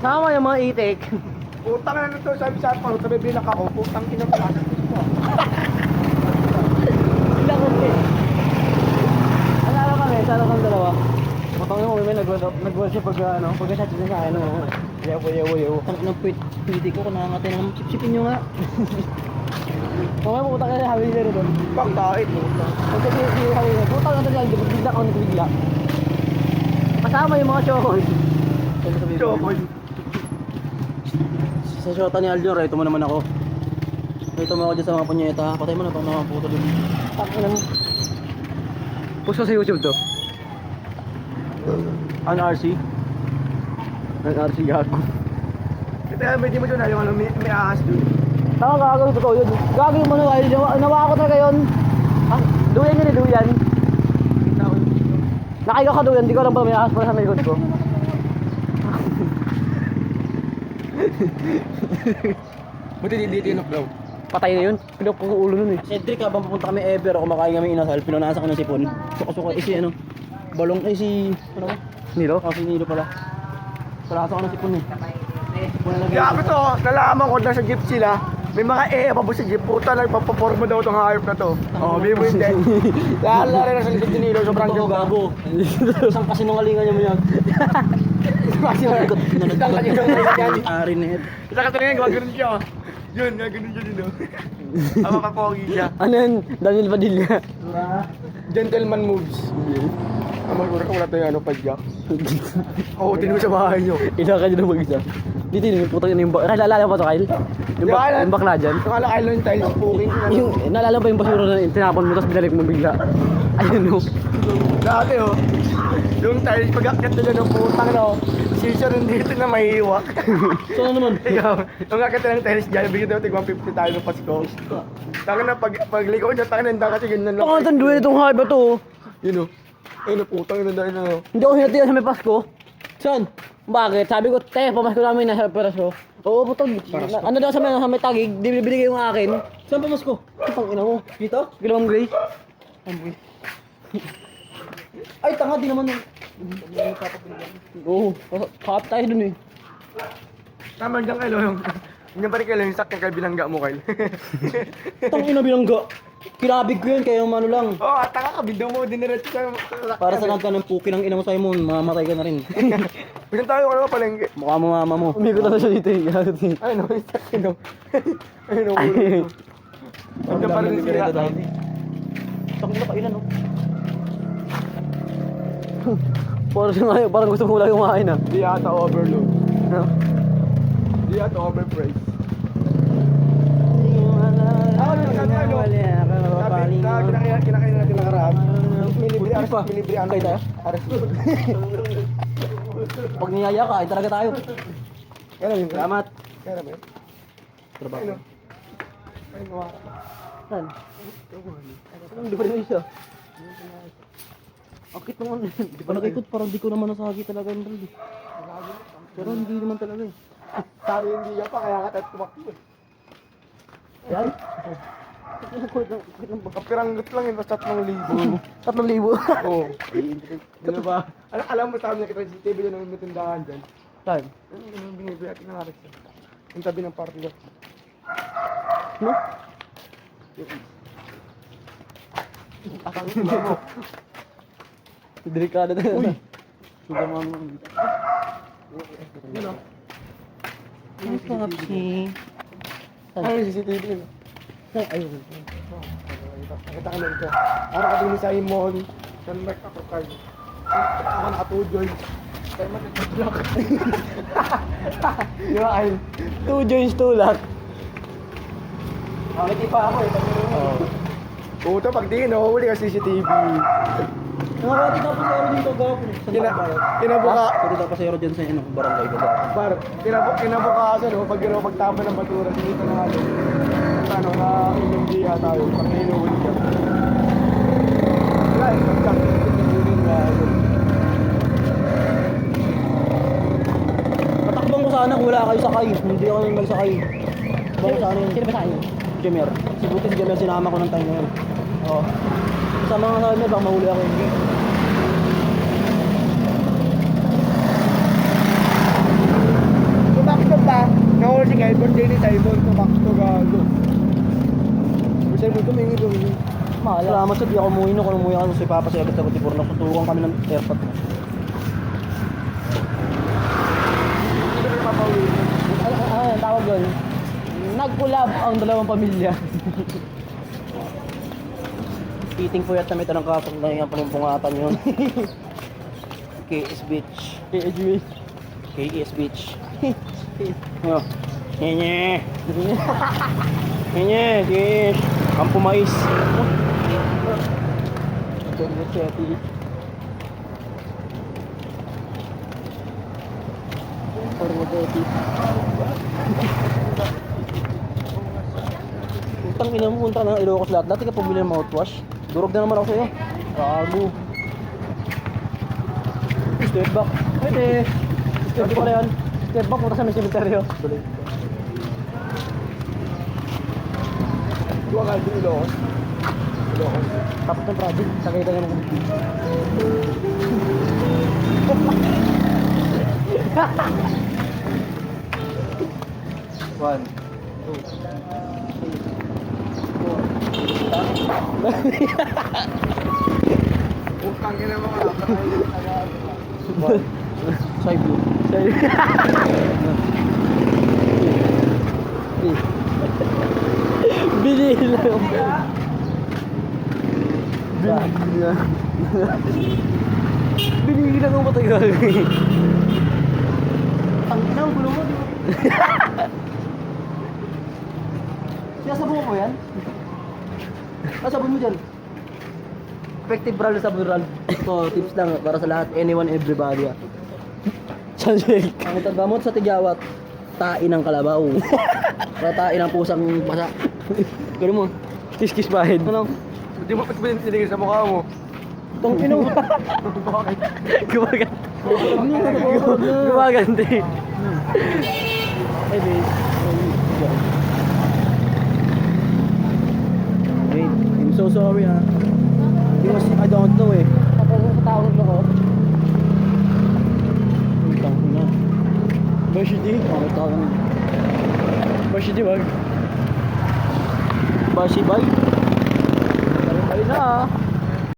Kasama yung mga itik. Putang na nito, sabi sa akin, sabi bilak ako, putang ina mo lang. Ilang konti. Alala kami, sana kang dalawa. Matang yung may nag-wall siya pag pag-chat niya sa akin. Yaw. Tangin ng pwede ko, nangangatay na naman. Chip-chipin nyo nga. Mamaya pupunta ka na hawi nila doon. Pagkait mo. Kasi yung hawi nila, putang na talaga, bigla ako nagbigla. Kasama yung mga chokoy. Chokoy. Sa shota ni Aljo, reto mo naman ako. Reto mo ako dyan sa mga punyeta. Patay mo na pang mga puto din. Takinan mo. Post ko sa YouTube to. An RC. An RC gago. Kaya medyo mo dyan, yung ano, may ahas dun. Tama gago, totoo yun. Gago yung mga Aljo. Nawa ko talaga yun. Duyan yun eh, duyan. Nakaiga ka duyan, di ko alam pa may ahas pa sa likod ko. Buti di tinok daw. Patay na yun. Pinok ko ulo nun eh. Cedric, habang pupunta kami ever, ako kumakain kami inasal, pinunasan ko ng sipon. Suka-suka, si ano, balong, si, ano ba? Nilo? Oh, si Nilo pala. Pinunasan ko ng sipon eh. Gabi to, nalaman ko na sa jeep sila. May mga pa sa jeep, puta nagpapaporma daw itong hayop na to. Oh, bimo hindi. Lala rin na sa likod ni Nilo, sobrang ganda. Gabo. Isang kasinungalingan niya mo yan. Kasi isang kasinungalingan. Ari na yan. Isang kasinungalingan, gawagano'n siya. Yun, gagano'n siya din. Ang mapapogi siya. Ano yan? Daniel Padilla. Gentleman moves. Ang magura ka wala tayo ano pa dyan. Oo, tinu sa bahay nyo. Ina ka dyan mag-isa. Dito yun, putang yun yung bakla. Naalala mo ito, Kyle? Yung bakla dyan. Yung alakay lang yung tiles poking. Yung, naalala ba yung basura na tinapon mo tapos binalik mo bigla? Ayun o. Dati oh. Yung tiles pag-akit nila ng putang no. Sisya rin dito na mahihiwak. So ano naman? Ikaw, yung akit ng tiles dyan, bigyan daw tig 150 tayo ng Pasko. Taka na pagliko nyo, taka na kasi ganyan lang. Pangatang duel itong harba to. Yun oh. Ayun oh, putang ina dahil na. Hindi ako hinatiyan sa may Pasko. Saan? Bakit? Sabi ko, pamasko namin na sa perasyo. Oo, putang. Ano daw sa may tagig, di binibigay yung akin. Saan pamasko? Putang ina mo. Dito? Gilawang gray. Ay, tanga din naman. Oo, kahap tayo dun eh. Tama dyan kayo yung pa rin kayo yung sakyan kayo bilangga mo kayo. Tang ina bilangga. Kinabig ko yun, kaya yung ano lang. Oo, at taka ka, bindo mo, diniretso ka. Para sa nagka ng puki ng ina mo sa'yo mo, mamamatay ka na rin. Bilang tayo ka naman palengke. Mukha mo mama mo. Umikot na siya dito eh. Ay no, yung sakyan no. Ay no, ulo. Andiyan pa rin sila. Sakit na kailan no? Parang gusto ko lang kumain ah. Di ata overload. No? Di ata overprice. Kinakain natin nakaraan. Milibre ano tayo? Pag niyaya ka, ay talaga tayo. Kaya yun. Salamat. Kaya ba yun? Trabaho. Ay no. Saan? Hindi pa rin isa. Akit naman. Di pa nakikot, parang di ko naman nasagi talaga yung brand eh. Pero hindi naman talaga eh. Sabi hindi ka pa, kaya ka tayo tumakbo eh. Yan? Kapiranggot lang yun, basta 3,000. 3,000. Oo. Ano ba? Alam mo sabi niya kita si TV yun ang tindahan dyan. Saan? Ano yung binibili natin ng Alex? Yung tabi ng party lot. No? Akang mo. Delikado na yun. Sugar mama mo. Yun o. Ang papsi. Ano yung CCTV yun? Ayun. Nakita ka na ito. Araw ka din sa mall. San Mark ako card. Ako naka-2 joints. Kaya matag-block. Di ba ay? 2 joints, 2 lock. Nakiti pa ako eh. Puto, pag di nahuhuli ka CCTV. Nakakati na po sa ero dito gapon eh. Kinabuka. Pwede daw pa sa ero dyan sa barangay ko gapon. Bar, kinabukasan no, pag pagtapon ng basura dito na ano. Ano na inyong diya tayo pag hinuhuli ka. Wala, pagkakit na Patakbang ko sana kung wala kayo sakay. Hindi ako yung nagsakay. Patakbang ko sana yun. Sino ba sa'yo? Jemer. Si Buti si Jemer sinama ko ng time na yun. Oo. Sa mga sabi mo, baka mahuli ako yun. bigay ni Simon to back to gago. Si Simon tumingi tumingi. Mahal. Salamat sa di ako umuwi no. Kung umuwi ako si Papa sa Agad sa Batibor, nagtuturuan kami ng airport. Hindi ka mapauwi. Ano tawag doon? Nag-collab ang dalawang pamilya. Eating puyat na may tanong kapag na yung palumpungatan yun. KS Beach. KS Beach. KS Beach. Oh. Nye. Nye, yes. Kampo Mais. Chetty. Formodetti. Utang ina mo, punta na Ilocos lahat. Dati ka pabili ng mouthwash. Durog na naman ako sa'yo. Gago. Step back. Pwede. Pwede pala yan. Step back, punta sa may cemeteryo. Tuwa ka din Ilocos. Ilocos. Tapos ng project, sakay tayo ng kumiti. One, two, Utang ka na mga one. Side view. Side Binili lang. Binili lang ang matagal. Ang ina, ang gulo mo. Sinasabong ko yan? Sabon mo dyan. Effective brand sa brand. Ito, tips lang para sa lahat. Anyone, everybody. Sunshake. Ang itang gamot sa tigyawat. Tain ng kalabaw. Para tain ng pusang basa. Gano'n mo. Kiss-kiss bahid. Ano? Hindi mo pinigil sa mukha mo. Tong ino. Bakit? Gumaganti. Gumaganti. Hey, babe. Wait, I'm so sorry ha. Because I don't know eh. Patawag lang ako. Wait lang na. Bashidi? Oh, tawag na. Bashidi wag. Bashibay? Tayo na ah.